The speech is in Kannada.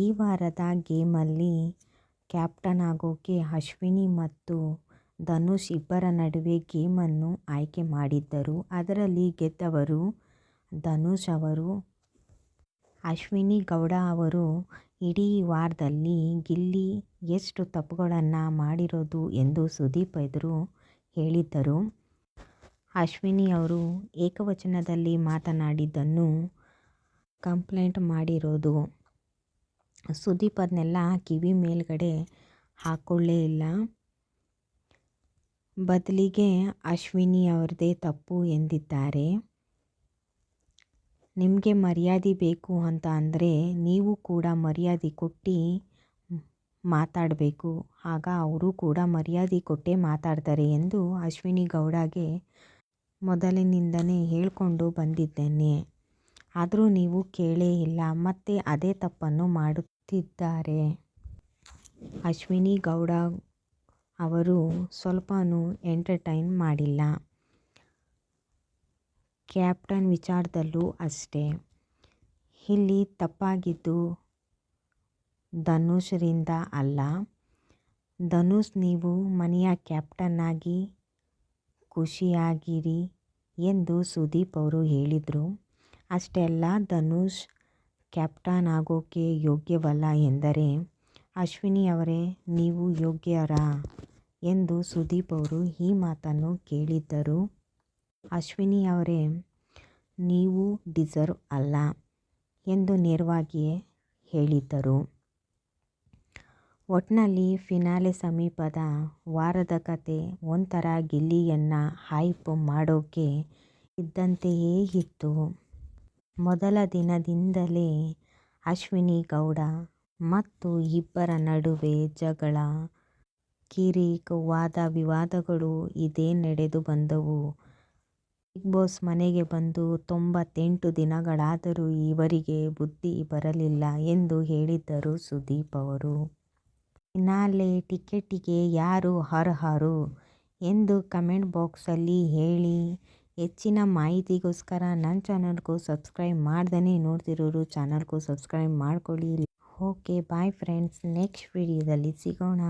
ಈ ವಾರದ ಗೇಮಲ್ಲಿ ಕ್ಯಾಪ್ಟನ್ ಆಗೋಕ್ಕೆ ಅಶ್ವಿನಿ ಮತ್ತು ಧನುಷ್ ಇಬ್ಬರ ನಡುವೆ ಗೇಮನ್ನು ಆಯ್ಕೆ ಮಾಡಿದ್ದರು. ಅದರಲ್ಲಿ ಗೆದ್ದವರು ಧನುಷ್ ಅವರು. ಅಶ್ವಿನಿ ಗೌಡ ಅವರು ಇಡೀ ವಾರದಲ್ಲಿ ಗಿಲ್ಲಿ ಎಷ್ಟು ತಪ್ಪುಗಳನ್ನು ಮಾಡಿರೋದು ಎಂದು ಸುದೀಪ್ ಎದುರು ಹೇಳಿದ್ದರು. ಅಶ್ವಿನಿ ಅವರು ಏಕವಚನದಲ್ಲಿ ಮಾತನಾಡಿದ್ದನ್ನು ಕಂಪ್ಲೇಂಟ್ ಮಾಡಿರೋದು. ಸುದೀಪ್ ಅದನ್ನೆಲ್ಲ ಕಿವಿ ಮೇಲ್ಗಡೆ ಹಾಕ್ಕೊಳ್ಳೇ ಇಲ್ಲ. ಬದಲಿಗೆ ಅಶ್ವಿನಿ ಅವರದೇ ತಪ್ಪು ಎಂದಿದ್ದಾರೆ. ನಿಮಗೆ ಮರ್ಯಾದೆ ಬೇಕು ಅಂತ ಅಂದರೆ ನೀವು ಕೂಡ ಮರ್ಯಾದೆ ಕೊಟ್ಟು ಮಾತಾಡಬೇಕು, ಆಗ ಅವರು ಕೂಡ ಮರ್ಯಾದೆ ಕೊಟ್ಟೇ ಮಾತಾಡ್ತಾರೆ ಎಂದು ಅಶ್ವಿನಿ ಗೌಡಗೆ ಮೊದಲಿನಿಂದನೇ ಹೇಳಿಕೊಂಡು ಬಂದಿದ್ದೇನೆ. ಆದರೂ ನೀವು ಕೇಳೇ ಇಲ್ಲ, ಮತ್ತೆ ಅದೇ ತಪ್ಪನ್ನು ಮಾಡುತ್ತಿದ್ದಾರೆ. ಅಶ್ವಿನಿ ಗೌಡ ಅವರು ಸ್ವಲ್ಪನೂ ಎಂಟರ್ಟೈನ್ ಮಾಡಿಲ್ಲ. ಕ್ಯಾಪ್ಟನ್ ವಿಚಾರದಲ್ಲೂ ಅಷ್ಟೇ. ಇಲ್ಲಿ ತಪ್ಪಾಗಿದ್ದು ಧನುಷ್ರಿಂದ ಅಲ್ಲ. ಧನುಷ್ ನೀವು ಮನೆಯ ಕ್ಯಾಪ್ಟನ್ ಆಗಿ ಖುಷಿಯಾಗಿರಿ ಎಂದು ಸುದೀಪ್ ಅವರು ಹೇಳಿದರು. ಅಷ್ಟೇ ಅಲ್ಲ, ಧನುಷ್ ಕ್ಯಾಪ್ಟನ್ ಆಗೋಕ್ಕೆ ಯೋಗ್ಯವಲ್ಲ ಎಂದರೆ ಅಶ್ವಿನಿ ಅವರೇ ನೀವು ಯೋಗ್ಯರಾ ಎಂದು ಸುದೀಪ್ ಅವರು ಈ ಮಾತನ್ನು ಕೇಳಿದ್ದರು. ಅಶ್ವಿನಿ ಅವರೇ ನೀವು ಡಿಸರ್ವ್ ಅಲ್ಲ ಎಂದು ನೇರವಾಗಿಯೇ ಹೇಳಿದ್ದರು. ಒಟ್ನಲ್ಲಿ ಫಿನಾಲೆ ಸಮೀಪದ ವಾರದ ಕತೆ ಒಂಥರ ಗಿಲ್ಲಿಯನ್ನು ಹೈಪ್ ಮಾಡೋಕೆ ಇದ್ದಂತೆಯೇ ಇತ್ತು. ಮೊದಲ ದಿನದಿಂದಲೇ ಅಶ್ವಿನಿ ಗೌಡ ಮತ್ತು ಇಬ್ಬರ ನಡುವೆ ಜಗಳ, ಕಿರಿಕ್, ವಾದ ವಿವಾದಗಳು ಇದೇ ನಡೆದು ಬಂದವು. ಬಿಗ್ ಬಾಸ್ ಮನೆಗೆ ಬಂದು 98 ದಿನಗಳಾದರೂ ಇವರಿಗೆ ಬುದ್ಧಿ ಬರಲಿಲ್ಲ ಎಂದು ಹೇಳಿದ್ದರು ಸುದೀಪ್ ಅವರು. ಫಿನಾಲೆ ಟಿಕೆಟಿಗೆ ಯಾರು ಅರ್ಹರು ಎಂದು ಕಮೆಂಟ್ ಬಾಕ್ಸಲ್ಲಿ ಹೇಳಿ. ಹೆಚ್ಚಿನ ಮಾಹಿತಿಗೋಸ್ಕರ ನನ್ನ ಚಾನಲ್ಗೂ ಸಬ್ಸ್ಕ್ರೈಬ್ ಮಾಡ್ದೇ ನೋಡ್ತಿರೋರು ಚಾನಲ್ಗೂ ಸಬ್ಸ್ಕ್ರೈಬ್ ಮಾಡ್ಕೊಳ್ಳಿ. ಓಕೆ, ಬಾಯ್ ಫ್ರೆಂಡ್ಸ್, ನೆಕ್ಸ್ಟ್ ವಿಡಿಯೋದಲ್ಲಿ ಸಿಗೋಣ.